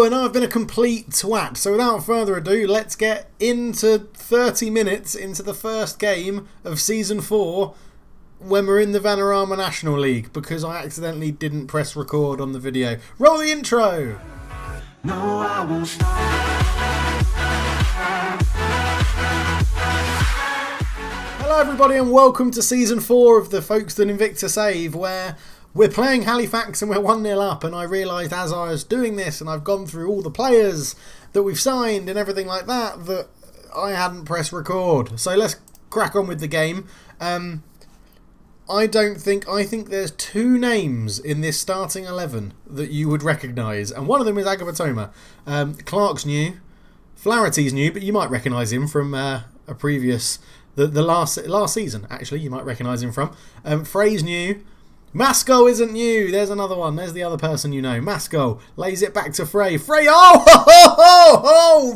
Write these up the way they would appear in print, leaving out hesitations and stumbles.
go, and I've been a complete twat. So without further ado, let's get into 30 minutes into the first game of Season 4 when we're in the Vanarama National League, because I accidentally didn't press record on the video. Roll the intro! No, I won't stop. Hello everybody and welcome to Season 4 of the Folkestone Invicta save, where we're playing Halifax and we're 1-0 up, and I realised as I was doing this and I've gone through all the players that we've signed and everything like that, that I hadn't pressed record. So let's crack on with the game. I think there's two names in this starting 11 that you would recognise, and one of them is Agabatoma. Clark's new, Flaherty's new, but you might recognise him from a previous, the last season actually, you might recognise him from. Frey's new. Masco isn't new. There's another one. There's the other person you know. Masco lays it back to Frey. Frey,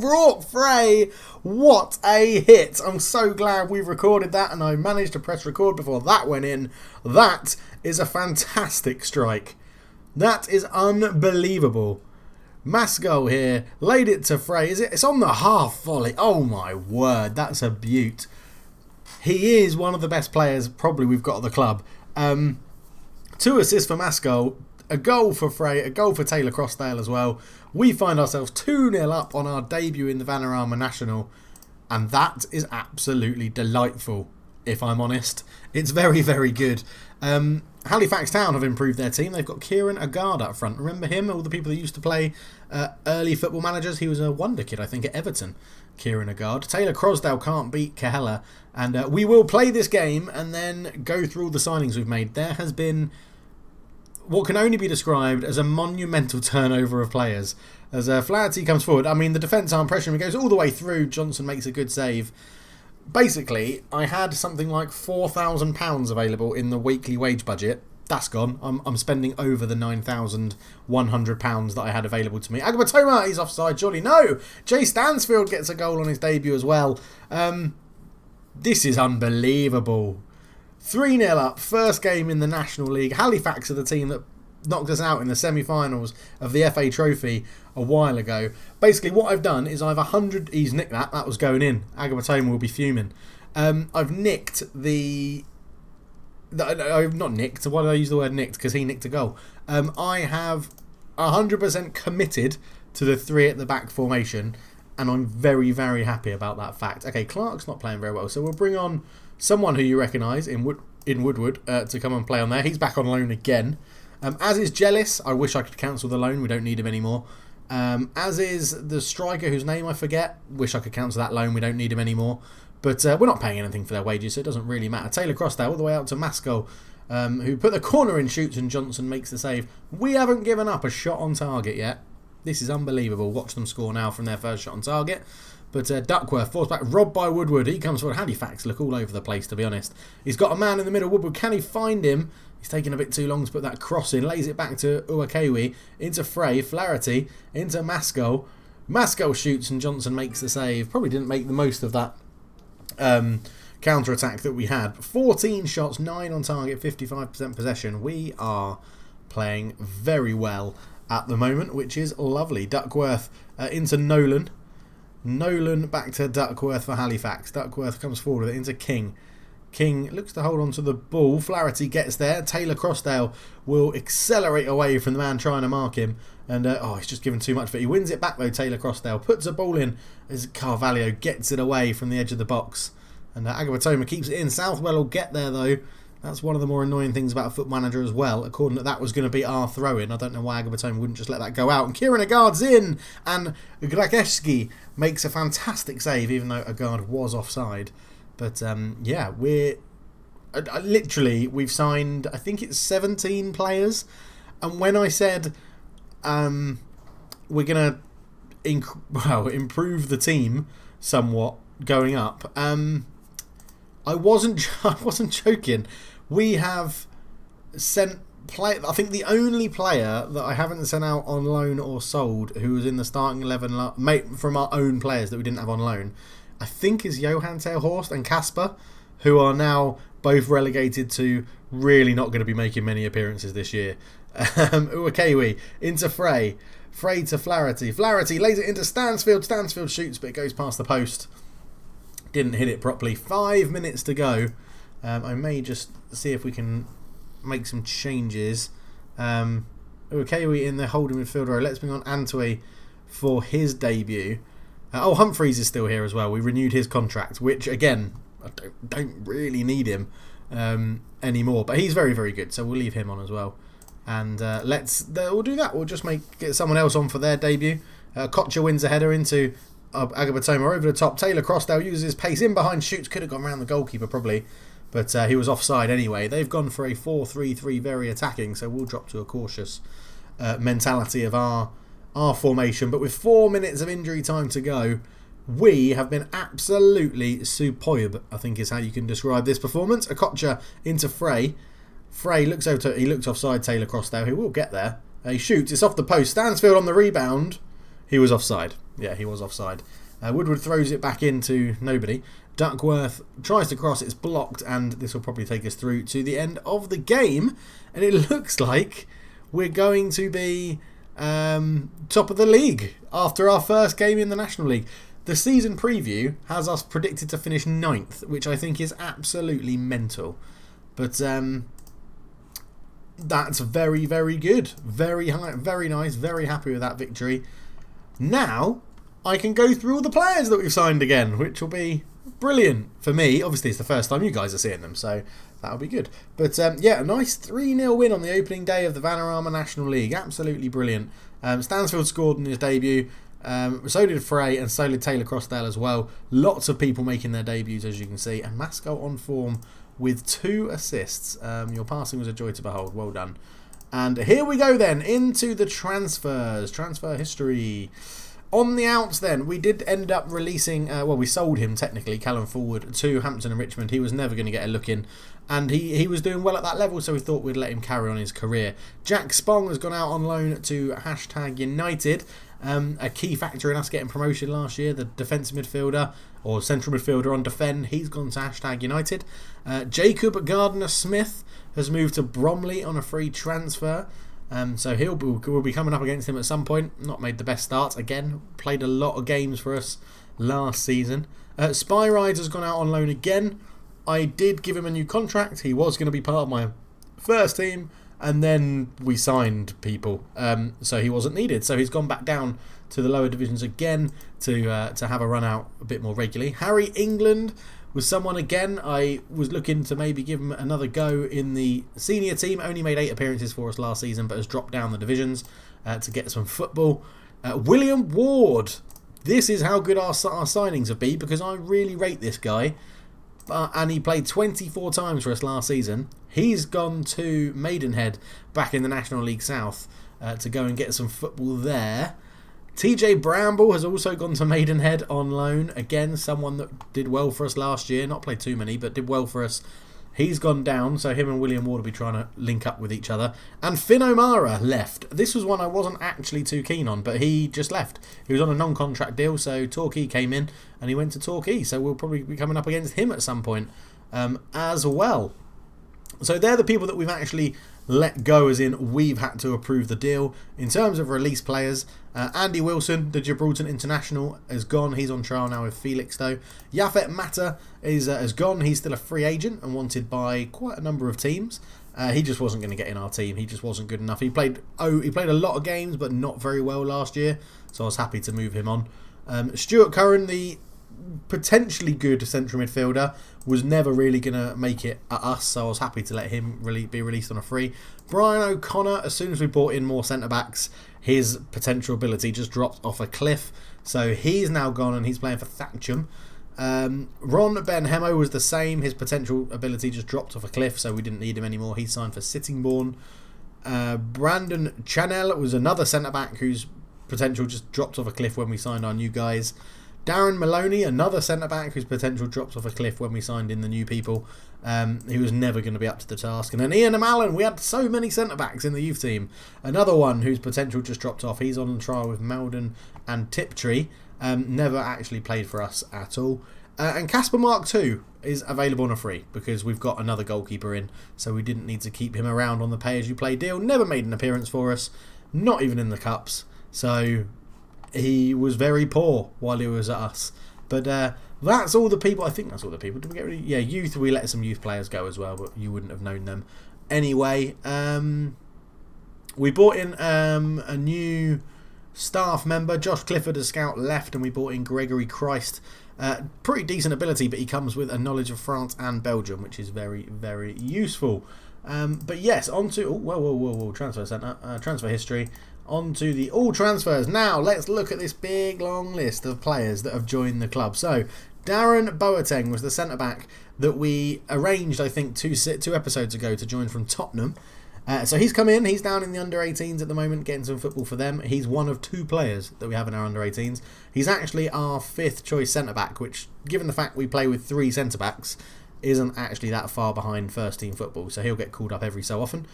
Rourke Frey. What a hit. I'm so glad we've recorded that and I managed to press record before that went in. That is a fantastic strike. That is unbelievable. Masco here laid it to Frey. It's on the half volley. Oh my word. That's a beaut. He is one of the best players probably we've got at the club. 2 assists for Masco, a goal for Frey, a goal for Taylor Crossdale as well. We find ourselves 2-0 up on our debut in the Vanarama National, and that is absolutely delightful, if I'm honest. It's very, very good. Halifax Town have improved their team. They've got Kieran Agard up front. Remember him? All the people that used to play early football managers. He was a wonder kid, I think, at Everton. Kieran Agard. Taylor Crossdale can't beat Kahela. And we will play this game and then go through all the signings we've made. There has been what can only be described as a monumental turnover of players. As Flaherty comes forward, I mean, the defence arm pressure him, it goes all the way through. Johnson makes a good save. Basically, I had something like £4,000 available in the weekly wage budget. That's gone. I'm spending over the £9,100 that I had available to me. Agabatoma, he's offside, surely. No! Jay Stansfield gets a goal on his debut as well. This is unbelievable. 3-0 up, first game in the National League. Halifax are the team that knocked us out in the semi-finals of the FA Trophy a while ago. Basically, what I've done is I've 100... He's nicked that. That was going in. Agabatoma will be fuming. I've nicked the... I've not nicked. Why did I use the word nicked? Because he nicked a goal. I have 100% committed to the 3 at the back formation, and I'm very, very happy about that fact. Okay, Clark's not playing very well, so we'll bring on someone who you recognise in Woodward to come and play on there. He's back on loan again. As is Jealous. I wish I could cancel the loan. We don't need him anymore. As is the striker whose name I forget. Wish I could cancel that loan. We don't need him anymore. But we're not paying anything for their wages, so it doesn't really matter. Taylor Crossdale all the way out to Masco, who put the corner in, shoots, and Johnson makes the save. We haven't given up a shot on target yet. This is unbelievable. Watch them score now from their first shot on target. But Duckworth, forced back, robbed by Woodward. He comes forward. Halifax look all over the place, to be honest. He's got a man in the middle. Woodward, can he find him? He's taking a bit too long to put that cross in. Lays it back to Uwakewi. Into Frey. Flaherty. Into Masco. Masco shoots and Johnson makes the save. Probably didn't make the most of that counter-attack that we had. 14 shots, 9 on target, 55% possession. We are playing very well at the moment, which is lovely. Duckworth into Nolan. Nolan back to Duckworth for Halifax. Duckworth comes forward into King. King looks to hold on to the ball. Flaherty gets there. Taylor Crossdale will accelerate away from the man trying to mark him. And, he's just given too much of it. He wins it back, though, Taylor Crossdale. Puts a ball in as Carvalho gets it away from the edge of the box. And Agabatoma keeps it in. Southwell will get there, though. That's one of the more annoying things about a foot manager as well. According to that was going to be our throw-in. I don't know why Agabatoma wouldn't just let that go out. And Kieran Agard's in. And Grakewski makes a fantastic save, even though Agard was offside. But, yeah, we're... literally, we've signed, I think it's 17 players. And when I said we're going to improve the team somewhat going up, I wasn't joking. We have sent I think the only player that I haven't sent out on loan or sold who was in the starting 11 from our own players that we didn't have on loan, I think is Johan Terhorst and Kasper, who are now both relegated to really not going to be making many appearances this year. Uwakewi into Frey. Frey to Flaherty. Flaherty lays it into Stansfield. Stansfield shoots, but it goes past the post. Didn't hit it properly. 5 minutes to go. I may just see if we can make some changes. Ukewi in the holding midfield row. Let's bring on Antwi for his debut. Humphreys is still here as well. We renewed his contract, which again, I don't really need him anymore, but he's very, very good, so we'll leave him on as well. And we'll do that. We'll just get someone else on for their debut. Kocher wins a header into Agabatoma over the top. Taylor Crossdale uses his pace in behind, shoots, could have gone around the goalkeeper probably, but he was offside anyway. They've gone for a 4-3-3, very attacking, so we'll drop to a cautious mentality of our formation. But with 4 minutes of injury time to go, we have been absolutely superb, I think is how you can describe this performance. Kocher into Frey. Frey looks over he looked offside Taylor Crossdale. He will get there. He shoots, it's off the post. Stansfield on the rebound. He was offside. Yeah, he was offside. Woodward throws it back into nobody. Duckworth tries to cross, it's blocked, and this will probably take us through to the end of the game. And it looks like we're going to be top of the league after our first game in the National League. The season preview has us predicted to finish 9th, which I think is absolutely mental. But that's very, very good. Very high, very nice, very happy with that victory. Now, I can go through all the players that we've signed again, which will be brilliant for me. Obviously, it's the first time you guys are seeing them, so that'll be good. But yeah, a nice 3-0 win on the opening day of the Vanarama National League. Absolutely brilliant. Stansfield scored in his debut. So did Frey, and so did Taylor Crossdale as well. Lots of people making their debuts, as you can see. And Masco on form with 2 assists. Your passing was a joy to behold. Well done. And here we go then into the transfers. Transfer history. On the outs then, we did end up releasing, we sold him technically, Callum Forward, to Hampton and Richmond. He was never going to get a look in, and he was doing well at that level, so we thought we'd let him carry on his career. Jack Spong has gone out on loan to #United. A key factor in us getting promotion last year, the defensive midfielder, or central midfielder on defend, he's gone to #United. Jacob Gardner-Smith has moved to Bromley on a free transfer. So we'll be coming up against him at some point. Not made the best start. Again, played a lot of games for us last season. Spy Rides has gone out on loan again. I did give him a new contract. He was going to be part of my first team, and then we signed people, so he wasn't needed. So he's gone back down to the lower divisions again to have a run out a bit more regularly. Harry England was someone again. I was looking to maybe give him another go in the senior team. Only made 8 appearances for us last season, but has dropped down the divisions to get some football. William Ward. This is how good our signings have been, because I really rate this guy. And he played 24 times for us last season. He's gone to Maidenhead back in the National League South to go and get some football there. TJ Bramble has also gone to Maidenhead on loan. Again, someone that did well for us last year. Not played too many, but did well for us. He's gone down, so him and William Ward will be trying to link up with each other. And Finn O'Mara left. This was one I wasn't actually too keen on, but he just left. He was on a non-contract deal, so Torquay came in, and he went to Torquay. So we'll probably be coming up against him at some point as well. So they're the people that we've actually let go, as in we've had to approve the deal. In terms of release players, Andy Wilson, the Gibraltar international, is gone. He's on trial now with Folkestone. Yafet Mata has gone. He's still a free agent and wanted by quite a number of teams. He just wasn't going to get in our team. He just wasn't good enough. He played a lot of games, but not very well last year, so I was happy to move him on. Stuart Curran, the potentially good central midfielder, was never really going to make it at us, so I was happy to let him be released on a free. Brian O'Connor, as soon as we brought in more centre-backs, his potential ability just dropped off a cliff, so he's now gone and he's playing for Thatcham. Ron Ben-Hemo was the same. His potential ability just dropped off a cliff, so we didn't need him anymore. He signed for Sittingbourne. Brandon Chanel was another centre-back whose potential just dropped off a cliff when we signed our new guys. Darren Maloney, another centre-back whose potential drops off a cliff when we signed in the new people. He was never going to be up to the task. And then Ian O'Malley, we had so many centre-backs in the youth team. Another one whose potential just dropped off. He's on trial with Meldon and Tiptree. Never actually played for us at all. And Casper Mark II is available on a free, because we've got another goalkeeper in, so we didn't need to keep him around on the pay-as-you-play deal. Never made an appearance for us, not even in the Cups. So he was very poor while he was at us. But that's all the people. I think that's all the people. Did we get rid of? Yeah, youth. We let some youth players go as well, but you wouldn't have known them anyway. We bought in a new staff member. Josh Clifford, as scout, left, and we bought in Gregory Christ. Pretty decent ability, but he comes with a knowledge of France and Belgium, which is very, very useful. But yes, on to... Whoa. Transfer centre. Transfer history. On to the all transfers. Now, let's look at this big, long list of players that have joined the club. So, Darren Boateng was the centre-back that we arranged, I think, two episodes ago to join from Tottenham. So he's come in. He's down in the under-18s at the moment, getting some football for them. He's one of 2 players that we have in our under-18s. He's actually our 5th choice centre-back, which, given the fact we play with 3 centre-backs, isn't actually that far behind first-team football. So he'll get called up every so often.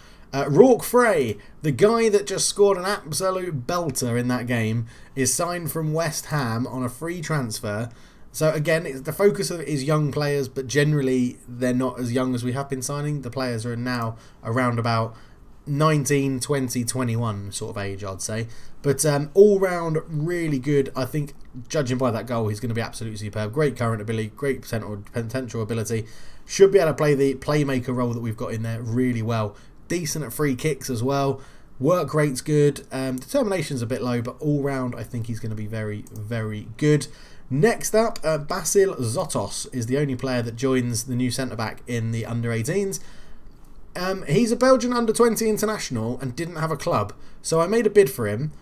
Rourke Frey, the guy that just scored an absolute belter in that game, is signed from West Ham on a free transfer. So again, the focus of it is young players, but generally they're not as young as we have been signing. The players are now around about 19, 20, 21 sort of age, I'd say. But all round, really good. I think, judging by that goal, he's going to be absolutely superb. Great current ability, great potential ability. Should be able to play the playmaker role that we've got in there really well. Decent at free kicks as well. Work rate's good. Determination's a bit low, but all round, I think he's going to be very, very good. Next up, Basil Zotos is the only player that joins the new centre-back in the under-18s. He's a Belgian under-20 international and didn't have a club, so I made a bid for him.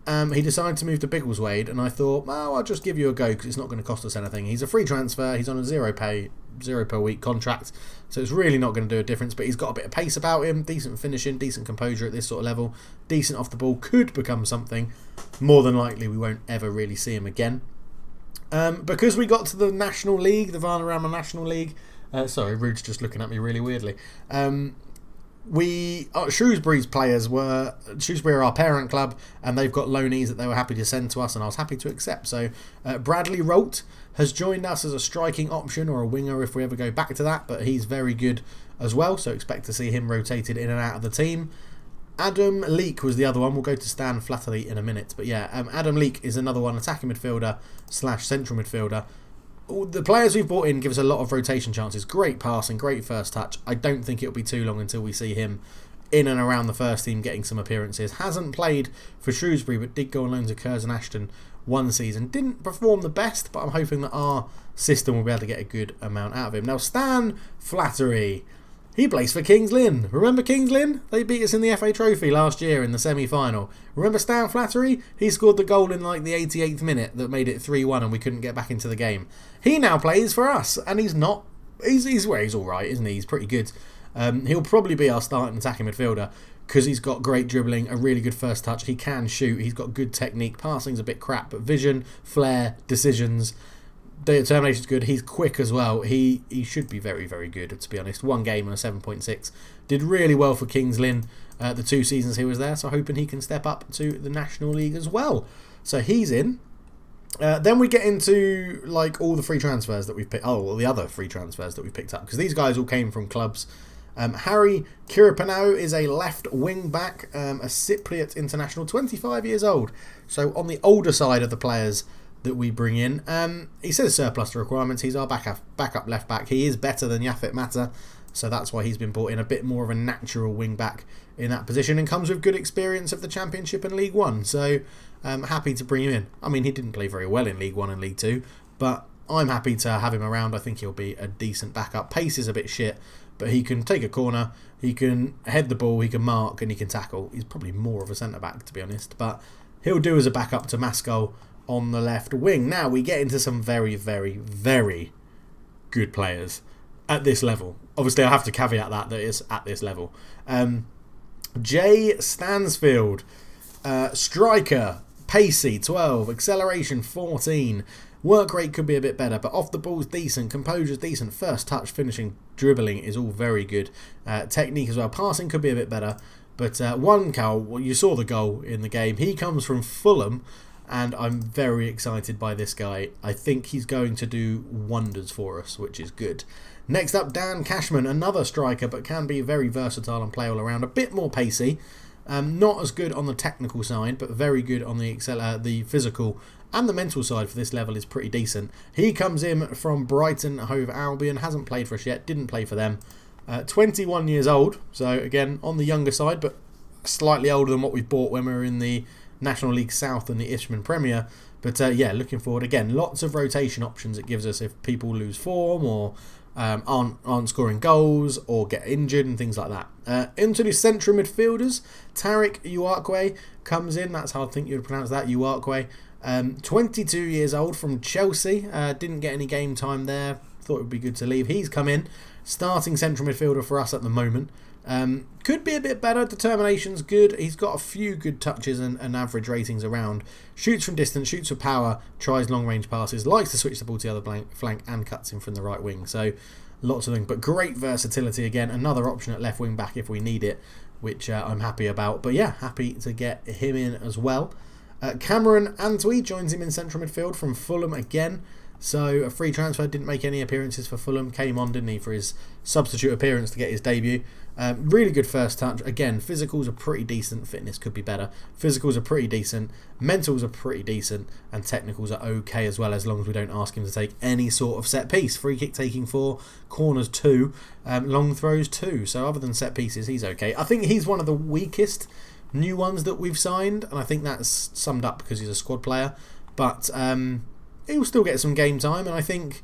He decided to move to Biggleswade, and I thought, well, I'll just give you a go because it's not going to cost us anything. He's a free transfer. He's on a zero per week contract, so it's really not going to do a difference, but he's got a bit of pace about him, decent finishing, decent composure at this sort of level, decent off the ball, could become something. More than likely, we won't ever really see him again. Because we got to the National League, the Vanarama National League. Sorry, Rude's just looking at me really weirdly. Shrewsbury's players were... Shrewsbury are our parent club, and they've got loanees that they were happy to send to us, and I was happy to accept. So Bradley Rolt has joined us as a striking option, or a winger if we ever go back to that, but he's very good as well, so expect to see him rotated in and out of the team. Adam Leake was the other one. We'll go to Stan Flattery in a minute. But yeah, Adam Leake is another one, attacking midfielder / central midfielder. The players we've brought in give us a lot of rotation chances. Great passing, great first touch. I don't think it'll be too long until we see him in and around the first team getting some appearances. Hasn't played for Shrewsbury, but did go on loan to Curzon Ashton one season. Didn't perform the best, but I'm hoping that our system will be able to get a good amount out of him. Now, Stan Flattery. He plays for Kings Lynn. Remember Kings Lynn? They beat us in the FA Trophy last year in the semi-final. Remember Stan Flattery? He scored the goal in like the 88th minute that made it 3-1 and we couldn't get back into the game. He now plays for us, and he's not... He's all right, isn't he? He's pretty good. He'll probably be our starting attacking midfielder because he's got great dribbling, a really good first touch. He can shoot. He's got good technique. Passing's a bit crap, but vision, flair, decisions... Determination's good. He's quick as well. He should be very, very good, to be honest. One game on a 7.6. Did really well for Kings Lynn the 2 seasons he was there, so hoping he can step up to the National League as well. So he's in. Then we get into like all the free transfers that we've picked. The other free transfers that we've picked up, because these guys all came from clubs. Harry Kiripanau is a left wing back, a Cypriot international, 25 years old. So on the older side of the players that we bring in. He says surplus to requirements. He's our backup left back. He is better than Yafet Mata, so that's why he's been brought in, a bit more of a natural wing back in that position, and comes with good experience of the Championship and League One. So happy to bring him in. I mean, he didn't play very well in League One and League Two, but I'm happy to have him around. I think he'll be a decent backup. Pace is a bit shit, but he can take a corner, he can head the ball, he can mark, and he can tackle. He's probably more of a centre back, to be honest, but he'll do as a backup to Maskell on the left wing. Now we get into some very, very, very good players at this level. Obviously, I have to caveat that it's at this level. Jay Stansfield, striker, pacey, 12, acceleration, 14. Work rate could be a bit better, but off the ball's decent, composure's decent, first touch, finishing, dribbling is all very good. Technique as well, passing could be a bit better, but one goal, well, you saw the goal in the game. He comes from Fulham, and I'm very excited by this guy. I think he's going to do wonders for us, which is good. Next up, Dan Cashman, another striker, but can be very versatile and play all around. A bit more pacey. Not as good on the technical side, but very good on the physical and the mental side for this level is pretty decent. He comes in from Brighton Hove Albion, hasn't played for us yet, didn't play for them. 21 years old, so again on the younger side, but slightly older than what we bought when we were in the National League South and the Ishman Premier. But yeah, looking forward. Again, lots of rotation options it gives us if people lose form or aren't scoring goals or get injured and things like that. Into the central midfielders, Tariq Uwakwe comes in. That's how I think you'd pronounce that, Uwakwe. 22 years old from Chelsea. Didn't get any game time there. Thought it would be good to leave. He's come in. Starting central midfielder for us at the moment. Could be a bit better. Determination's good. He's got a few good touches and average ratings around. Shoots from distance, shoots with power, tries long range passes, likes to switch the ball to the other flank and cuts in from the right wing. So lots of things, but great versatility again. Another option at left wing back if we need it, which I'm happy about. But yeah, happy to get him in as well. Cameron Antwi joins him in central midfield from Fulham again. So a free transfer, didn't make any appearances for Fulham. Came on, didn't he, for his substitute appearance to get his debut. Really good first touch. Again, physicals are pretty decent. Fitness could be better. Physicals are pretty decent. Mentals are pretty decent. And technicals are okay as well, as long as we don't ask him to take any sort of set piece. Free kick taking 4, corners 2, long throws 2. So other than set pieces, he's okay. I think he's one of the weakest new ones that we've signed. And I think that's summed up because he's a squad player. But he'll still get some game time, and I think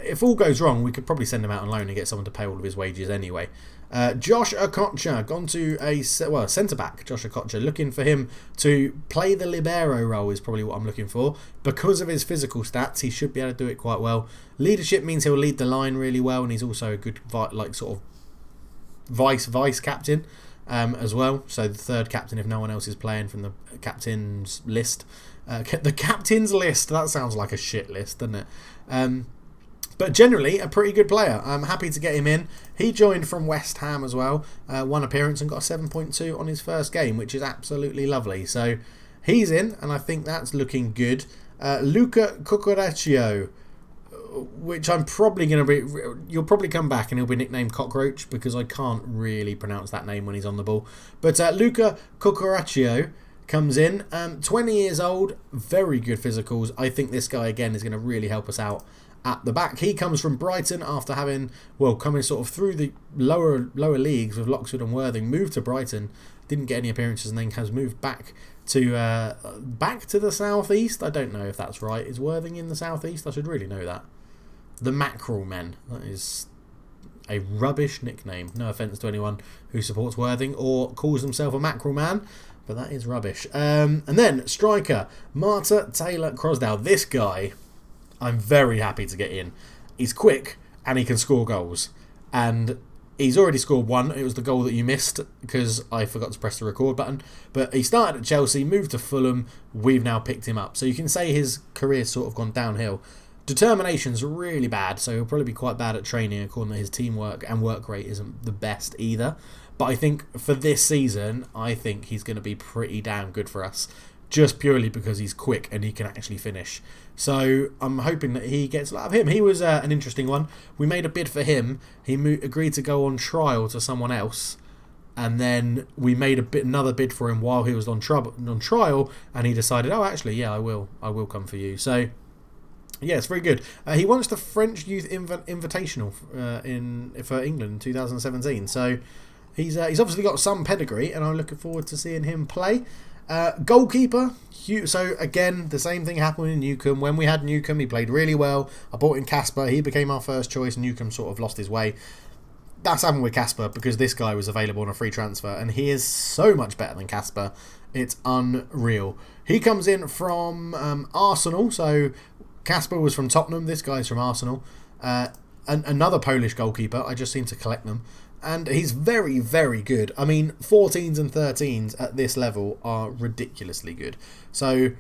if all goes wrong, we could probably send him out on loan and get someone to pay all of his wages anyway. Josh Okocha, gone to a centre-back, Josh Okocha, looking for him to play the libero role is probably what I'm looking for. Because of his physical stats, he should be able to do it quite well. Leadership means he'll lead the line really well, and he's also a good sort of vice captain as well. So the third captain if no one else is playing from the captain's list. The captain's list, that sounds like a shit list, doesn't it? But generally a pretty good player. I'm happy to get him in. He joined from West Ham as well. One appearance and got a 7.2 on his first game, which is absolutely lovely. So he's in, and I think that's looking good. Luca Cucuraccio, which I'm probably going to be... You'll probably come back and he'll be nicknamed Cockroach because I can't really pronounce that name when he's on the ball. But Luca Cucuraccio comes in, 20 years old, very good physicals. I think this guy again is going to really help us out at the back. He comes from Brighton after having, coming sort of through the lower leagues with Loxford and Worthing, moved to Brighton, didn't get any appearances, and then has moved back to the southeast. I don't know if that's right. Is Worthing in the southeast? I should really know that. The Mackerel Men. That is a rubbish nickname. No offence to anyone who supports Worthing or calls himself a Mackerel Man, but that is rubbish. And then, striker, Marta Taylor-Crosdale. This guy, I'm very happy to get in. He's quick, and he can score goals. And he's already scored one. It was the goal that you missed, because I forgot to press the record button. But he started at Chelsea, moved to Fulham. We've now picked him up. So you can say his career's sort of gone downhill. Determination's really bad, so he'll probably be quite bad at training, according to his teamwork, and work rate isn't the best either. But I think for this season, I think he's going to be pretty damn good for us, just purely because he's quick and he can actually finish. So I'm hoping that he gets a lot of him. He was an interesting one. We made a bid for him. He agreed to go on trial to someone else, and then we made another bid for him while he was on trial, and he decided, oh, actually, yeah, I will come for you. So yeah, it's very good. He wants the French Youth Invitational for England in 2017. So he's obviously got some pedigree, and I'm looking forward to seeing him play. Goalkeeper. So again, the same thing happened in Newcombe. When we had Newcombe, he played really well. I bought in Casper. He became our first choice. Newcombe sort of lost his way. That's happened with Casper because this guy was available on a free transfer, and he is so much better than Casper. It's unreal. He comes in from Arsenal. So Casper was from Tottenham. This guy's from Arsenal. Another Polish goalkeeper. I just seem to collect them. And he's very, very good. I mean, 14s and 13s at this level are ridiculously good. So,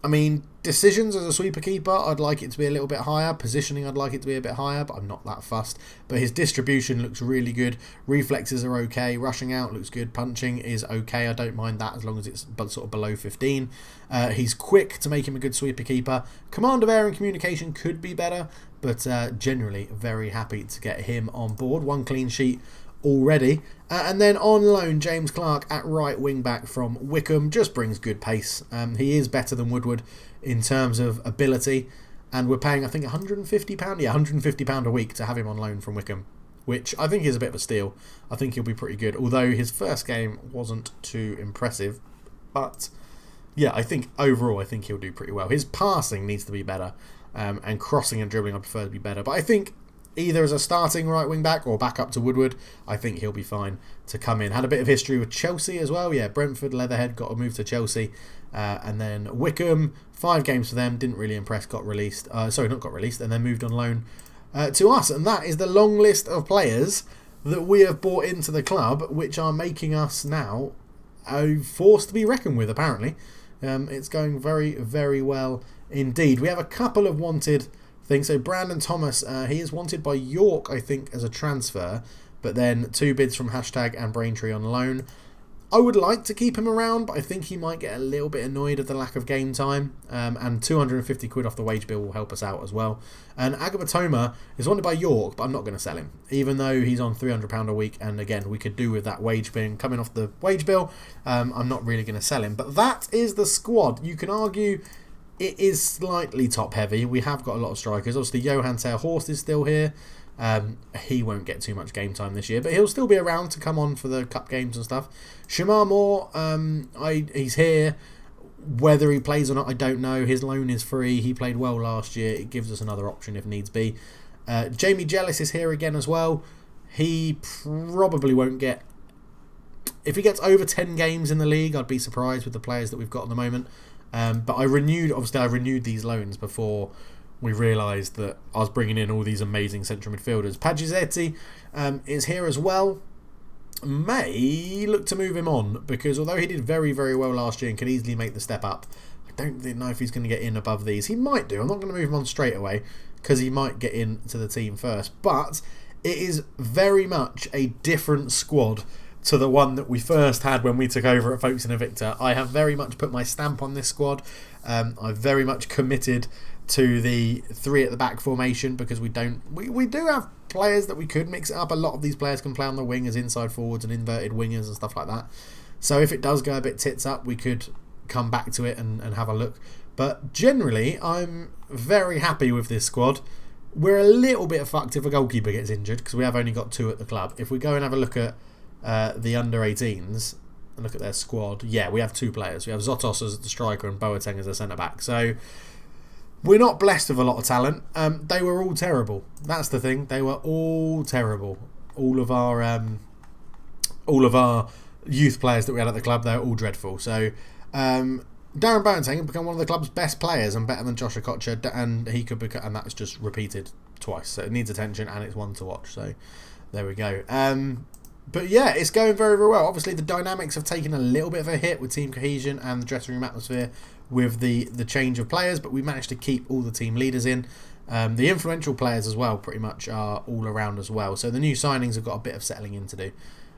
I mean, decisions as a sweeper keeper, I'd like it to be a little bit higher. Positioning, I'd like it to be a bit higher, but I'm not that fussed. But his distribution looks really good. Reflexes are okay. Rushing out looks good. Punching is okay. I don't mind that as long as it's sort of below 15. He's quick to make him a good sweeper keeper. Command of air and communication could be better, but generally very happy to get him on board. One clean sheet already. And then on loan, James Clark at right wing back from Wycombe just brings good pace. He is better than Woodward in terms of ability, and we're paying I think £150. Yeah, £150 a week to have him on loan from Wycombe, which I think is a bit of a steal. I think he'll be pretty good, although his first game wasn't too impressive. But yeah, I think overall he'll do pretty well. His passing needs to be better, and crossing and dribbling I prefer to be better. But I think either as a starting right wing back or back up to Woodward, I think he'll be fine to come in. Had a bit of history with Chelsea as well. Yeah, Brentford, Leatherhead, got a move to Chelsea. And then Wycombe, 5 games for them, didn't really impress, got released. And then moved on loan to us. And that is the long list of players that we have brought into the club, which are making us now a force to be reckoned with, apparently. It's going very, very well indeed. We have a couple of wanted things. So Brandon Thomas, he is wanted by York, I think, as a transfer, but then 2 bids from Hashtag and Braintree on loan. I would like to keep him around, but I think he might get a little bit annoyed at the lack of game time, and 250 quid off the wage bill will help us out as well. And Agabatoma is wanted by York, but I'm not going to sell him, even though he's on £300 a week, and again, we could do with that wage being coming off the wage bill. I'm not really going to sell him, but that is the squad. You can argue it is slightly top heavy. We have got a lot of strikers. Obviously, Johan Horst is still here. He won't get too much game time this year, but he'll still be around to come on for the cup games and stuff. Shamar Moore, he's here. Whether he plays or not, I don't know. His loan is free. He played well last year. It gives us another option if needs be. Jamie Jellis is here again as well. He probably won't get... If he gets over 10 games in the league, I'd be surprised with the players that we've got at the moment. But I renewed these loans before we realised that I was bringing in all these amazing central midfielders. Pagizetti is here as well. May look to move him on, because although he did very, very well last year and could easily make the step up, I don't know if he's going to get in above these. He might do. I'm not going to move him on straight away, because he might get into the team first. But it is very much a different squad to the one that we first had when we took over at Folkestone Invicta. I have very much put my stamp on this squad. I've very much committed to the 3 at the back formation, because we do have players that we could mix it up. A lot of these players can play on the wing as inside forwards and inverted wingers and stuff like that. So if it does go a bit tits up, we could come back to it and have a look. But generally, I'm very happy with this squad. We're a little bit fucked if a goalkeeper gets injured, because we have only got 2 at the club. If we go and have a look at the under-18s and look at their squad, yeah, we have 2 players. We have Zotos as the striker and Boateng as the centre-back. So we're not blessed with a lot of talent. They were all terrible. That's the thing. They were all terrible. All of our youth players that we had at the club, they're all dreadful. So Darren Boateng become one of the club's best players and better than Josh Okocha, and he could become, and that's just repeated twice. So it needs attention, and it's one to watch. So there we go. But yeah, it's going very, very well. Obviously, the dynamics have taken a little bit of a hit with team cohesion and the dressing room atmosphere with the change of players, but we managed to keep all the team leaders in. The influential players as well pretty much are all around as well. So the new signings have got a bit of settling in to do.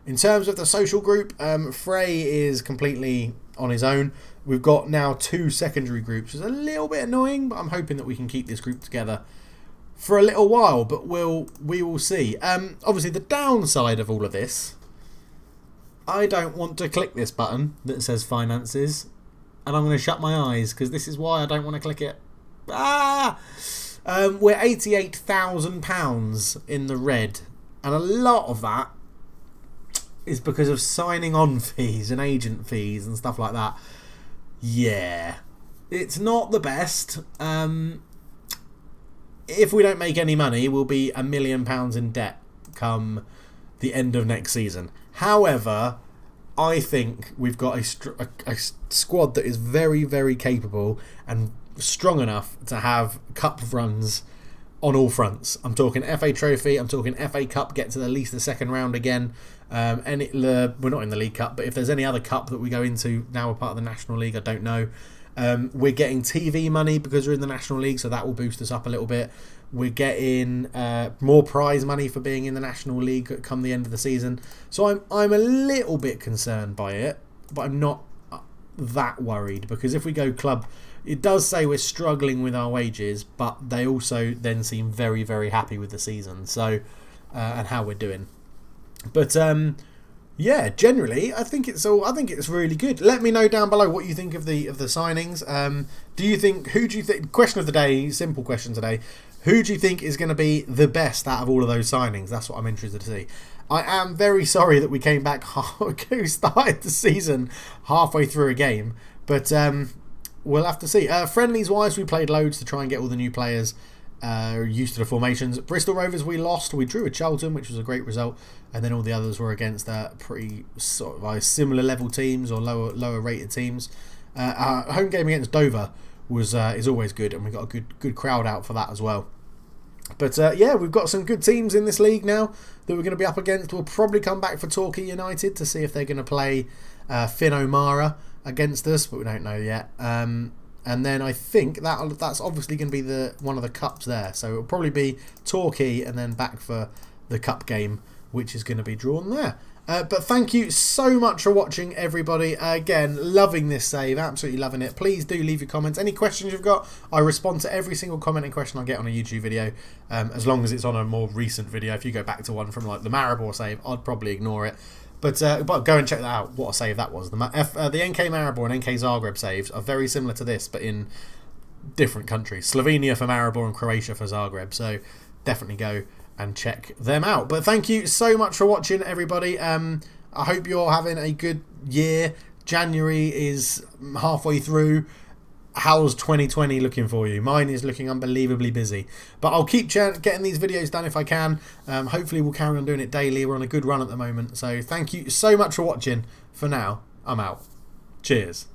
In terms of the social group, Frey is completely on his own. We've got now 2 secondary groups, which is a little bit annoying, but I'm hoping that we can keep this group together for a little while, but we will see. Obviously, the downside of all of this, I don't want to click this button that says finances, and I'm going to shut my eyes, because this is why I don't want to click it. We're £88,000 in the red, and a lot of that is because of signing on fees and agent fees and stuff like that. Yeah, it's not the best. If we don't make any money, we'll be £1 million in debt come the end of next season. However, I think we've got a squad that is very, very capable and strong enough to have cup runs on all fronts. I'm talking FA Trophy, I'm talking FA Cup, get to at least the second round again. We're not in the League Cup, but if there's any other cup that we go into, now we're part of the National League, I don't know. We're getting TV money because we're in the National League, so that will boost us up a little bit. We're getting more prize money for being in the National League come the end of the season. So I'm a little bit concerned by it, but I'm not that worried, because if we go club, it does say we're struggling with our wages, but they also then seem very, very happy with the season, so and how we're doing. But yeah, generally, I think it's really good. Let me know down below what you think of the signings. Who do you think? Question of the day, simple question today. Who do you think is going to be the best out of all of those signings? That's what I'm interested to see. I am very sorry that we came back. We started the season halfway through a game, but we'll have to see. Friendlies wise, we played loads to try and get all the new players used to the formations. Bristol Rovers we lost. We drew with Charlton, which was a great result, and then all the others were against pretty sort of similar level teams or lower rated teams. Our home game against Dover is always good, and we got a good crowd out for that as well. But yeah, we've got some good teams in this league now that we're going to be up against. We'll probably come back for Torquay United to see if they're going to play Finn O'Mara against us, but we don't know yet. And then I think that's obviously going to be one of the cups there. So it'll probably be Torquay and then back for the cup game, which is going to be drawn there. But thank you so much for watching, everybody. Again, loving this save, absolutely loving it. Please do leave your comments. Any questions you've got, I respond to every single comment and question I get on a YouTube video, as long as it's on a more recent video. If you go back to one from like the Maribor save, I'd probably ignore it. But go and check that out, what a save that was. The NK Maribor and NK Zagreb saves are very similar to this, but in different countries. Slovenia for Maribor and Croatia for Zagreb. So definitely go and check them out. But thank you so much for watching, everybody. I hope you're having a good year. January is halfway through. How's 2020 looking for you? Mine is looking unbelievably busy, but I'll keep getting these videos done if I can. Hopefully we'll carry on doing it daily. We're on a good run at the moment, so thank you so much for watching. For now, I'm out. Cheers.